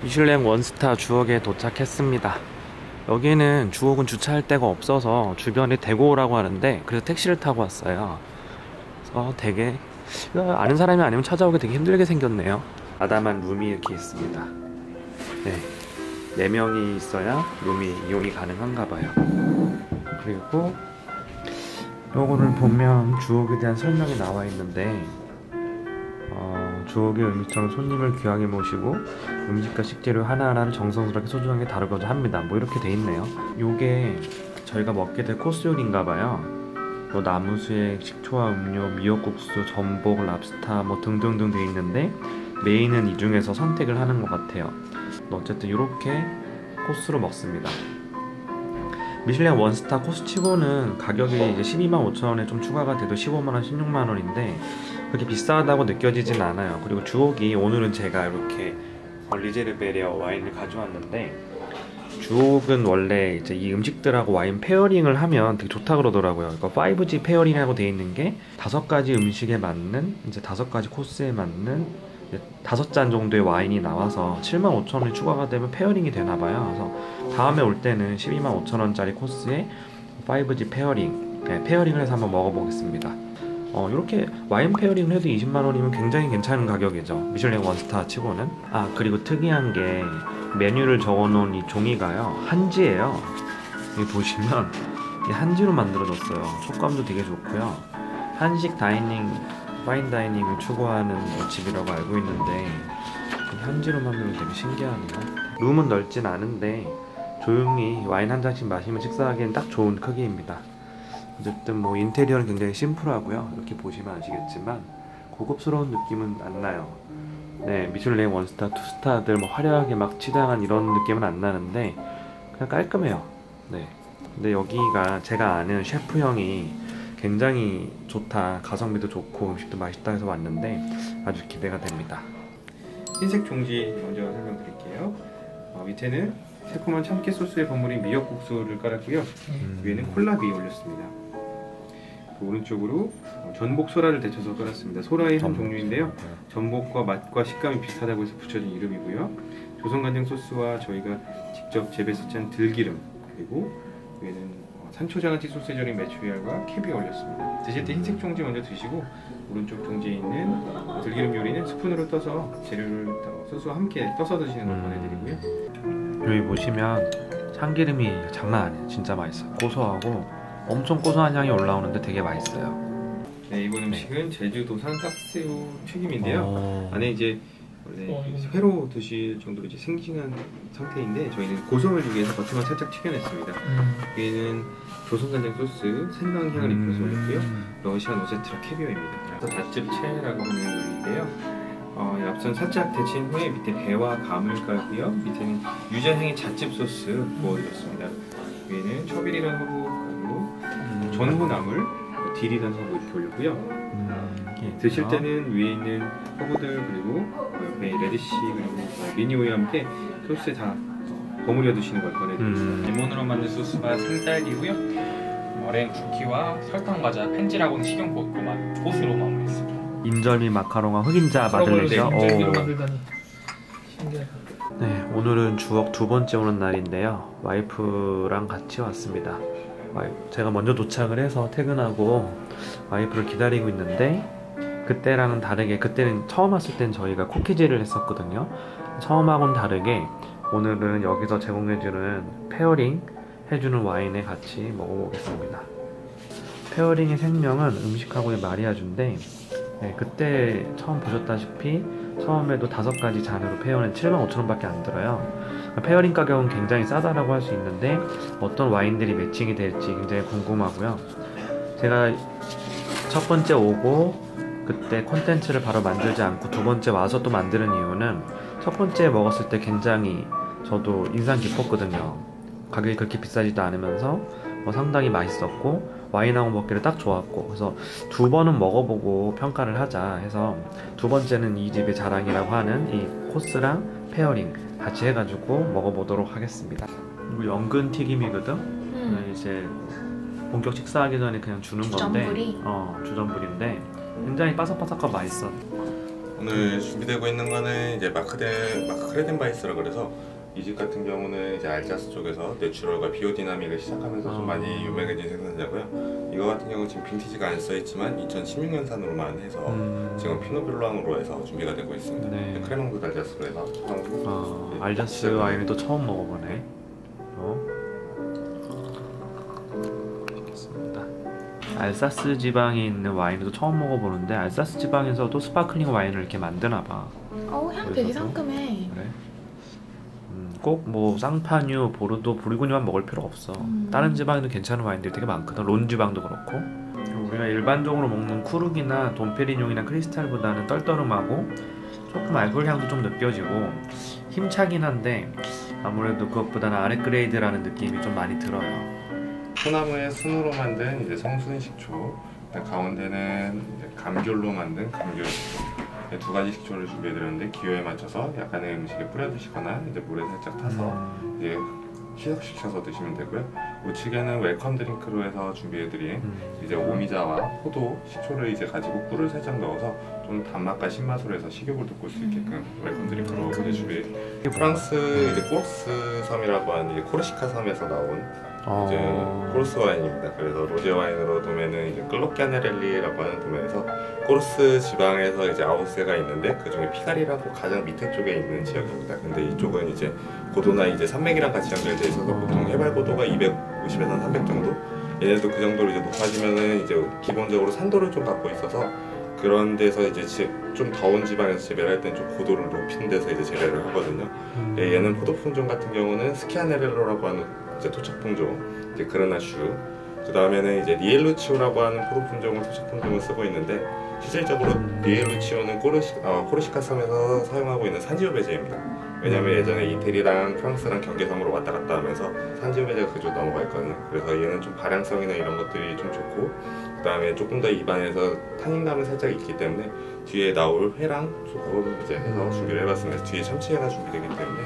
미슐랭 원스타 주옥에 도착했습니다. 여기는 주옥은 주차할 데가 없어서 주변에 대고 오라고 하는데, 그래서 택시를 타고 왔어요. 그래서 되게 아는 사람이 아니면 찾아오기 되게 힘들게 생겼네요. 아담한 룸이 이렇게 있습니다. 네, 4명이 있어야 룸이 이용이 가능한가 봐요. 그리고 요거를 보면 주옥에 대한 설명이 나와 있는데, 주옥의 음식점은 손님을 귀하게 모시고 음식과 식재료 하나하나를 정성스럽게 소중하게 다루고자 합니다. 뭐 이렇게 돼 있네요. 요게 저희가 먹게 될 코스 요리인가 봐요. 뭐 나무수액, 식초와 음료, 미역국수, 전복, 랍스타 뭐 등등등 돼 있는데, 메인은 이 중에서 선택을 하는 것 같아요. 어쨌든 이렇게 코스로 먹습니다. 미슐랭 원스타 코스치고는 가격이 이제 125,000원에 좀 추가가 돼도 15만원, 16만원인데 그렇게 비싸다고 느껴지진 않아요. 그리고 주옥이, 오늘은 제가 이렇게 리제르베리아 와인을 가져왔는데, 주옥은 원래 이제 이 음식들하고 와인 페어링을 하면 되게 좋다 그러더라고요. 그러니까 5G 페어링이라고 되어 있는 게 5가지 음식에 맞는, 이제 5가지 코스에 맞는 5잔 정도의 와인이 나와서 75,000원이 추가가 되면 페어링이 되나봐요. 그래서 다음에 올 때는 125,000원짜리 코스에 5G 페어링, 페어링을 해서 한번 먹어보겠습니다. 이렇게 와인 페어링을 해도 20만원이면 굉장히 괜찮은 가격이죠. 미슐랭 원스타 치고는. 그리고 특이한 게 메뉴를 적어놓은 이 종이가요, 한지예요. 여기 보시면 이 한지로 만들어졌어요. 촉감도 되게 좋고요. 한식 다이닝, 파인 다이닝을 추구하는 집이라고 알고 있는데 현지로 만들면 되게 신기하네요. 룸은 넓진 않은데 조용히 와인 한 잔씩 마시면 식사하기엔 딱 좋은 크기입니다. 어쨌든 뭐 인테리어는 굉장히 심플하고요. 이렇게 보시면 아시겠지만 고급스러운 느낌은 안 나요. 네, 미슐랭 원스타, 투스타들 뭐 화려하게 막 치장한 이런 느낌은 안 나는데 그냥 깔끔해요. 네. 근데 여기가 제가 아는 셰프 형이 굉장히 좋다, 가성비도 좋고 음식도 맛있다 해서 왔는데 아주 기대가 됩니다. 흰색 종지 먼저 설명드릴게요. 밑에는 새콤한 참깨 소스에 버무린 미역국수를 깔았고요. 위에는 콜라비 올렸습니다. 오른쪽으로 전복 소라를 데쳐서 깔았습니다. 소라의 한 종류인데요, 전복과 맛과 식감이 비슷하다고 해서 붙여진 이름이고요. 조선간장 소스와 저희가 직접 재배해서 짠 들기름, 그리고 위에는 산초장아찌 소스에 절인 메추리알과 캐비어 올렸습니다. 드실 때 흰색 종지 먼저 드시고, 오른쪽 종지에 있는 들기름 요리는 스푼으로 떠서 재료를 소스와 함께 떠서 드시는 걸 보내드리고요. 여기 보시면 참기름이 장난 아니에요. 진짜 맛있어요. 고소하고 엄청 고소한 향이 올라오는데 되게 맛있어요. 네, 이번 음식은 제주도산 딱새우 튀김인데요. 안에 이제 원래 회로 드실 정도로 이제 생싱한 상태인데 저희는 고소함을 주기 위해서 겉에만 살짝 튀겨냈습니다. 위에는 조선간장 소스, 생강향을 입혀서 올렸고요. 러시안 오세트라 캐비어입니다. 다즙채라고 하는 요리인데요. 앞선 살짝 데친 후에 밑에 배와 감을 깔고요. 밑에는 유자향의 잣즙 소스 부어드렸습니다. 위에는 처비리란 허브, 그리고 전후나물, 딜이란 허브 이렇게 올렸고요. 드실 때는 위에 있는 허브들, 그리고 옆에 레디시, 그리고 미니오이와 함께 소스에 다 버무려 드시는 걸 권해드립니다. 레몬으로 만든 소스가 생딸기고요. 머랭 쿠키와 설탕 과자 펜지라고는 식용고구마 소스로 마무리했습니다. 인절미 마카롱과 흑임자 마들렌이요. 네, 오늘은 주옥 2번째 오는 날인데요. 와이프랑 같이 왔습니다. 제가 먼저 도착을 해서 퇴근하고 와이프를 기다리고 있는데, 그때랑은 다르게, 그때는 처음 왔을 땐 저희가 쿠키질을 했었거든요. 처음하고는 다르게 오늘은 여기서 제공해주는 페어링 해주는 와인에 같이 먹어보겠습니다. 페어링의 생명은 음식하고의 마리아주인데, 네, 그때 처음 보셨다시피 처음에도 5가지 잔으로 페어는 75,000원밖에 안 들어요. 페어링 가격은 굉장히 싸다라고 할 수 있는데 어떤 와인들이 매칭이 될지 굉장히 궁금하고요. 제가 첫 번째 오고 그때 콘텐츠를 바로 만들지 않고 2번째 와서 또 만드는 이유는, 첫 번째 먹었을 때 굉장히 저도 인상 깊었거든요. 가격이 그렇게 비싸지도 않으면서 상당히 맛있었고 와인하고 먹기를 딱 좋았고, 그래서 2번은 먹어보고 평가를 하자 해서 2번째는 이 집의 자랑이라고 하는 이 코스랑 페어링 같이 해가지고 먹어보도록 하겠습니다. 그리고 연근 튀김이거든. 이제 본격 식사하기 전에 그냥 주는 건데, 주전부리인데 굉장히 바삭바삭하고 맛있어. 오늘 준비되고 있는 거는 이제 마크 크레덴바이스라 그래서 이 집 같은 경우는 이제 알자스 쪽에서 내추럴과 비오디나믹을 시작하면서 좀 많이 유명해진 생산자고요. 이거 같은 경우 지금 빈티지가 안 써있지만 2016년산으로만 해서 지금 피노블랑으로 해서 준비가 되고 있습니다. 네. 크레망도 알자스로 해서 알자스 와인을 또 처음 먹어보네. 좋습니다. 알사스 지방에 있는 와인도 처음 먹어보는데 알사스 지방에서도 스파클링 와인을 이렇게 만드나봐. 향 되게 상큼해. 그래? 꼭 뭐 쌍파뉴, 보르도, 부르고뉴만 먹을 필요가 없어. 다른 지방에도 괜찮은 와인들이 되게 많거든. 론 지방도 그렇고. 우리가 일반적으로 먹는 쿠르기나 돈페리뇽이나 크리스탈보다는 떨떠름하고 조금 알코올 향도 좀 느껴지고 힘차긴 한데 아무래도 그것보다는 아래 그레이드라는 느낌이 좀 많이 들어요. 소나무의 순으로 만든 이제 성순 식초, 가운데는 이제 감귤로 만든 감귤 식초. 두 가지 식초를 준비해드렸는데 기호에 맞춰서 약간의 음식에 뿌려 드시거나 이제 물에 살짝 타서 이제 희석시켜서 드시면 되고요. 우측에는 웰컴 드링크로 해서 준비해드린 이제 오미자와 포도, 식초를 이제 가지고 꿀을 살짝 넣어서 좀 단맛과 신맛으로 해서 식욕을 돋굴 수 있게끔 웰컴 드링크로 이제 준비. 프랑스 이제 코르스 섬이라고 하는 이제 코르시카 섬에서 나온 이제 코르스 와인입니다. 그래서 로제 와인으로 도면은 이제 클로키아네렐리라고 하는 도면에서 코르스 지방에서 이제 아웃세가 있는데 그 중에 피가리라고 가장 밑에 쪽에 있는 지역입니다. 근데 이쪽은 이제 고도나 이제 산맥이랑 같이 연결돼 있어서 보통 해발 고도가 250에서 300 정도. 얘네도 그 정도로 이제 높아지면은 이제 기본적으로 산도를 좀 갖고 있어서 그런 데서 이제 좀 더운 지방에서 재배를 할 때는 좀 고도를 높인 데서 이제 재배를 하거든요. 얘는 포도 품종 같은 경우는 스키아네렐로라고 하는 이제 토착 품종, 이제 그르나슈. 그 다음에는 이제 리엘루치오라고 하는 포도 품종을 토착 품종을 쓰고 있는데 실질적으로 리엘루치오는 코르시카 섬에서 사용하고 있는 산지오 배제입니다. 왜냐면 예전에 이태리랑 프랑스랑 경계섬으로 왔다 갔다 하면서 산지오 배제가 그쪽 넘어가 있거든요. 그래서 얘는 좀 발향성이나 이런 것들이 좀 좋고 그 다음에 조금 더 입안에서 탄닌감이 살짝 있기 때문에 뒤에 나올 회랑 조금 이제 해서 준비를 해봤습니다. 뒤에 참치회가 준비되기 때문에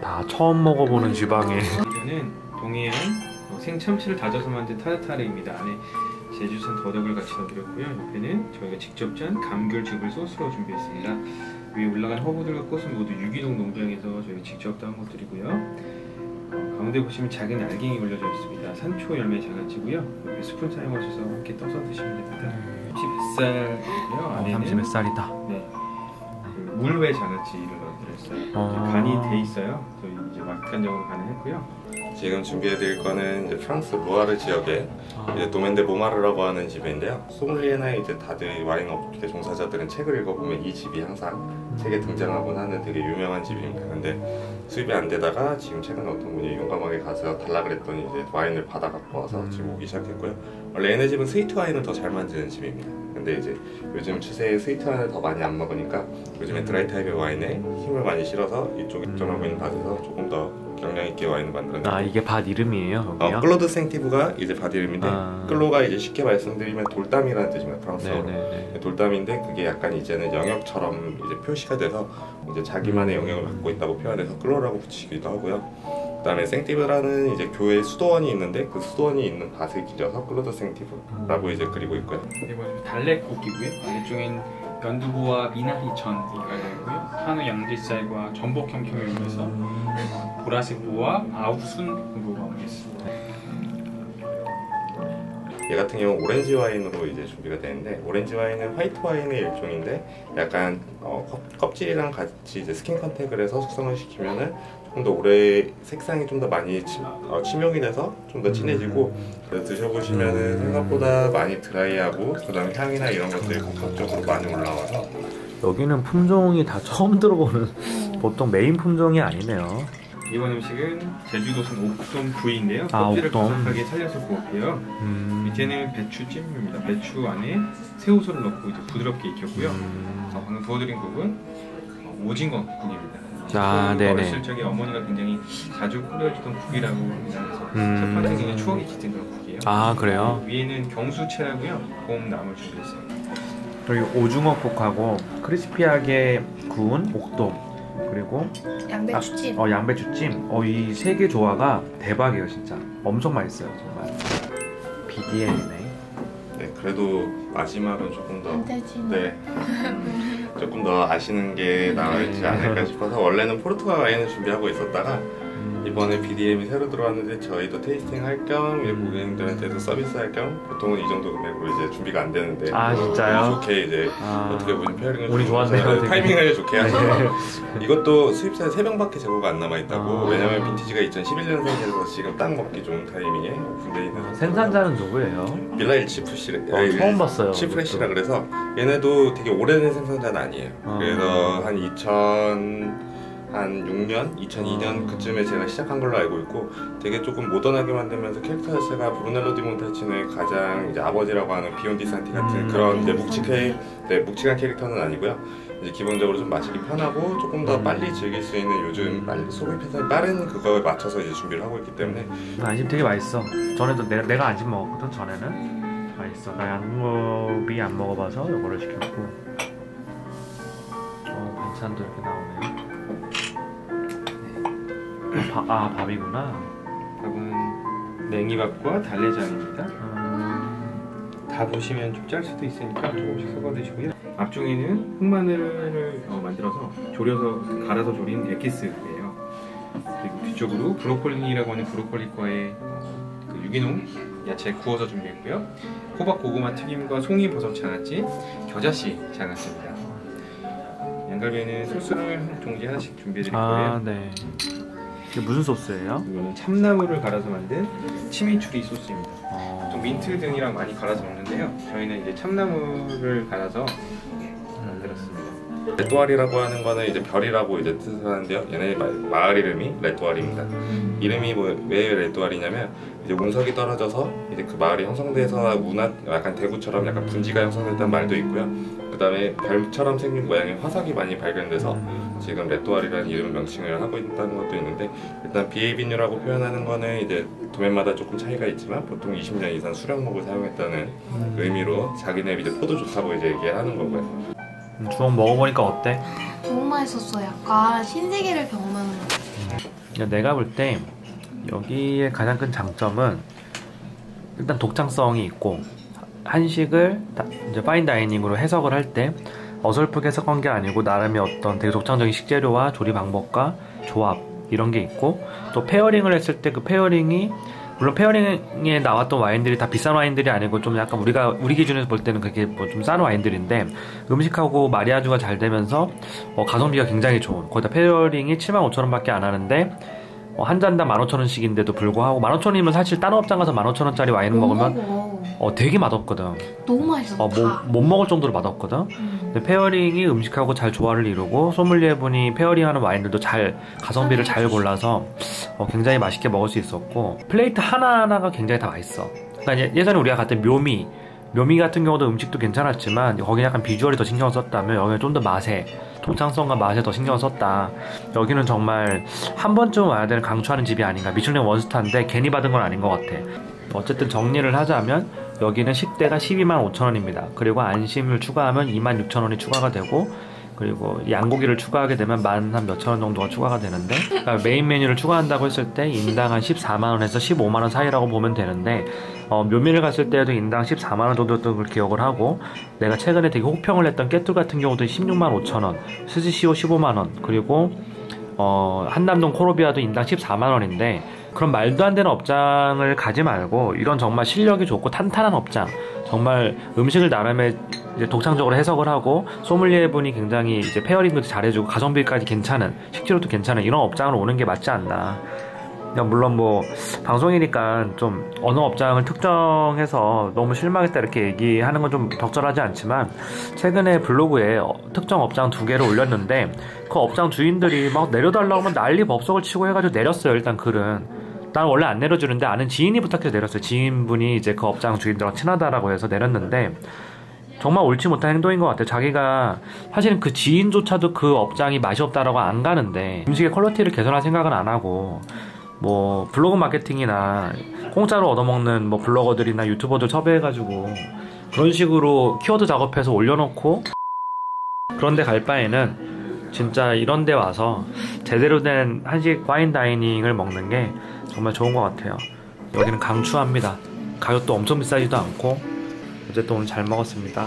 다 처음 먹어보는 지방에 이거는 동해안 생참치를 다져서 만든 타르타르입니다. 안에 제주산 더덕을 같이 넣어드렸고요. 옆에는 저희가 직접 짠 감귤즙을 소스로 준비했습니다. 위에 올라간 허브들과 꽃은 모두 유기농 농장에서 저희가 직접 따온 것들이고요. 가운데 보시면 작은 알갱이 올려져 있습니다. 산초 열매 장아찌고요. 옆에 스푼 사용하셔서 함께 떠서 드시면 됩니다. 참치 뱃살이고요. 안에는 참치 뱃살이다. 네, 물회 장아찌를 넣어드렸어요. 간이 돼 있어요. 저희 이제 맛간장으로 간을 했고요. 지금 준비해드릴 거는 이제 프랑스 루아르 지역의 이제 도멘데 모마르라고 하는 집인데요. 소믈리에나 이제 다들 와인 업계 종사자들은 책을 읽어보면 이 집이 항상 책에 등장하곤 하는 되게 유명한 집입니다. 근데 수입이 안 되다가 지금 최근에 어떤 분이 용감하게 가서 달라 그랬더니 이제 와인을 받아 갖고 와서 지금 오기 시작했고요. 원래 얘네 집은 스위트 와인을 더 잘 만드는 집입니다. 근데 이제 요즘 추세에 스위트 와인을 더 많이 안 먹으니까 요즘에 드라이 타입의 와인에 힘을 많이 실어서 이쪽에 점하고 있는 밭에서 조금 더 경량 있게 와인을 만들어내고. 이게 밭 이름이에요? 여기요? 클로드 생티브가 이제 밭 이름인데 클로가 이제 쉽게 말씀드리면 돌담이라는 뜻입니다. 프랑스어로. 돌담인데 그게 약간 이제는 영역처럼 이제 표시가 돼서 이제 자기만의 영역을 갖고 있다고 표현해서 클로라고 붙이기도 하고요. 그다음에 생티브라는 이제 교회 수도원이 있는데 그 수도원이 있는 밭을 기려서 클로드 생티브라고 이제 그리고 있고요. 그리고 달래국이고요. 아래쪽엔 연두부와 미나리전이 깔려있고요. 한우 양지살과 전복 형형을 이용해서 보라색 무와 아우순으로 마무리했습니다. 얘 같은 경우 오렌지 와인으로 이제 준비가 되는데 오렌지 와인은 화이트 와인의 일종인데 약간 껍질이랑 같이 이제 스킨 컨택을 해서 숙성을 시키면은 조금 더 오래 색상이 좀 더 많이 침용이 돼서 좀 더 진해지고 그래서 드셔보시면은 생각보다 많이 드라이하고 그다음에 향이나 이런 것들이 복합적으로 많이 올라와서 여기는 품종이 다 처음 들어보는 보통 메인 품종이 아니네요. 이번 음식은 제주도산 옥돔 구이인데요. 껍질을 바삭하게 살려서 구웠고요. 밑에는 배추찜입니다. 배추 안에 새우젓을 넣고 이제 부드럽게 익혔고요. 방금 부어드린 국은 오징어 국입니다. 네네. 어렸을 적에 어머니가 굉장히 자주 끓여주던 국이라고 합니다. 그래서 셰프한테 굉장히 추억이 짙은 그런 국이에요. 그래요? 위에는 경수채하고요. 곰나물 준비했어요. 그리고 오징어국하고 크리스피하게 구운 옥돔 그리고 양배추찜. 양배추찜. 이 세 개 조화가 대박이에요, 진짜. 엄청 맛있어요, 정말. BDM이네. 네, 그래도 마지막은 조금 더 빈티지. 네. 조금 더 아시는 게 나을지 않을까 싶어서 원래는 포르투갈 와인을 준비하고 있었다가 이번에 BDM이 새로 들어왔는데 저희도 테이스팅 할 겸 고객님들한테도 서비스 할 겸 보통은 이 정도 금액으로 이제 준비가 안 되는데 진짜요? 좋게 이제 어떻게 보면 페어링을 우리 좋아하네요. 타이밍을 좋게 하셔서 이것도 수입사에 3병밖에 재고가 안 남아있다고 왜냐면 빈티지가 2011년생이라서 지금 딱 먹기 좋은 타이밍에 오픈되어 있는 생산자는 누구예요? 빌라 일치 푸시 처음 봤어요. 치프레시라 그래서 얘네도 되게 오래된 생산자는 아니에요. 그래서 한 2002년 그쯤에 제가 시작한 걸로 알고 있고 되게 조금 모던하게 만들면서 캐릭터 자체가 브루넬로 디 몬탈치노의 가장 이제 아버지라고 하는 비욘디 산티 같은 그런 이제 묵직한 캐릭터는 아니고요. 이제 기본적으로 좀 마시기 편하고 조금 더 빨리 즐길 수 있는 요즘 소비 패턴이 빠른 그거에 맞춰서 이제 준비를 하고 있기 때문에 안심 되게 맛있어. 전에도 내가 안심 먹었거든. 전에는 맛있어. 나 양고비 안 먹어봐서 이거를 시켰고 반찬도 이렇게 나오네요. 밥이구나. 밥은 냉이밥과 달래장입니다. 다 보시면 좀 짤 수도 있으니까 조금씩 섞어 드시고요. 앞쪽에는 흑마늘을 만들어서 졸여서 갈아서 졸인 에키스예요. 그리고 뒤쪽으로 브로콜리라고 하는 브로콜리과의 그 유기농 야채 구워서 준비했고요. 호박 고구마 튀김과 송이 버섯 장아찌, 겨자씨 장아찌입니다. 양갈비에는 소스를 한 종지 하나씩 준비해드릴 거예요. 네. 이게 무슨 소스예요? 이거는 참나무를 갈아서 만든 치미추리 소스입니다. 좀 민트 등이랑 많이 갈아서 먹는데요. 저희는 이제 참나무를 갈아서 만들었습니다. 레뚜알이라고 하는 거는 이제 별이라고 이제 뜻을 하는데요. 얘네 마을 이름이 레뚜알입니다. 이름이 왜 레뚜알이냐면 이제 운석이 떨어져서 이제 그 마을이 형성돼서 약간 대구처럼 약간 분지가 형성됐다는 말도 있고요. 그 다음에 별처럼 생긴 모양의 화석이 많이 발견돼서 지금 레뚜알이라는 이름 명칭을 하고 있다는 것도 있는데 일단 비에비뉴라고 표현하는 거는 이제 도면마다 조금 차이가 있지만 보통 20년 이상 수령목을 사용했다는 의미로 자기네 이제 포도 좋다고 이제 얘기하는 거고요. 주먹 먹어보니까 어때? 너무 맛있었어. 약간 신세계를 경험하는 거. 내가 볼 때 여기의 가장 큰 장점은 일단 독창성이 있고 한식을 이제 파인다이닝으로 해석을 할 때 어설프게 해석한 게 아니고 나름의 어떤 되게 독창적인 식재료와 조리 방법과 조합 이런 게 있고 또 페어링을 했을 때 그 페어링이 물론 페어링에 나왔던 와인들이 다 비싼 와인들이 아니고 좀 약간 우리 기준에서 볼 때는 그게 뭐 좀 싼 와인들인데 음식하고 마리아주가 잘 되면서 가성비가 굉장히 좋은 거기다 페어링이 75,000원 밖에 안 하는데 한 잔당 15,000원씩인데도 불구하고 15,000원이면 사실 다른 업장 가서 15,000원짜리 와인을 먹으면 되게 맛없거든. 너무 맛있어. 못 먹을 정도로 맛없거든. 근데 페어링이 음식하고 잘 조화를 이루고 소믈리에분이 페어링하는 와인들도 잘 가성비를 잘 골라서 굉장히 맛있게 먹을 수 있었고 플레이트 하나하나가 굉장히 다 맛있어. 그러니까 예전에 우리가 갔던 묘미 같은 경우도 음식도 괜찮았지만 거기 약간 비주얼이 더 신경 썼다면 여기는 좀 더 맛에 독창성과 맛에 더 신경을 썼다. 여기는 정말 한 번쯤 와야 되는 강추하는 집이 아닌가. 미슐랭 원스타인데 괜히 받은 건 아닌 것 같아. 어쨌든 정리를 하자면 여기는 식대가 125,000원입니다. 그리고 안심을 추가하면 26,000원이 추가가 되고 그리고 양고기를 추가하게 되면 한 몇천 원 정도가 추가가 되는데 그러니까 메인 메뉴를 추가한다고 했을 때 인당 한 14만원에서 15만원 사이라고 보면 되는데 묘미를 갔을 때에도 인당 14만원 정도였던 걸 기억을 하고 내가 최근에 되게 호평을 했던 깨뚜 같은 경우도 16만 5천원 스지시오 15만원 그리고 한남동 코로비아도 인당 14만원인데 그런 말도 안 되는 업장을 가지 말고 이런 정말 실력이 좋고 탄탄한 업장 정말 음식을 나름의 이제 독창적으로 해석을 하고 소믈리에 분이 굉장히 이제 페어링도 잘해주고 가성비까지 괜찮은 식재료도 괜찮은 이런 업장으로 오는 게 맞지 않나. 물론 뭐 방송이니까 좀 어느 업장을 특정해서 너무 실망했다 이렇게 얘기하는 건 좀 적절하지 않지만 최근에 블로그에 특정 업장 2개를 올렸는데 그 업장 주인들이 막 내려달라고 하면 난리 법석을 치고 해가지고 내렸어요. 일단 글은 난 원래 안 내려주는데 아는 지인이 부탁해서 내렸어요. 지인분이 이제 그 업장 주인들랑 친하다라고 해서 내렸는데 정말 옳지 못한 행동인 것 같아요. 자기가 사실은 그 지인조차도 그 업장이 맛이 없다라고 안 가는데 음식의 퀄리티를 개선할 생각은 안 하고 뭐 블로그 마케팅이나 공짜로 얻어먹는 뭐 블로거들이나 유튜버들 섭외해가지고 그런 식으로 키워드 작업해서 올려놓고 그런데 갈 바에는 진짜 이런데 와서 제대로 된 한식 파인 다이닝을 먹는 게 정말 좋은 것 같아요. 여기는 강추합니다. 가격도 엄청 비싸지도 않고 어쨌든 오늘 잘 먹었습니다.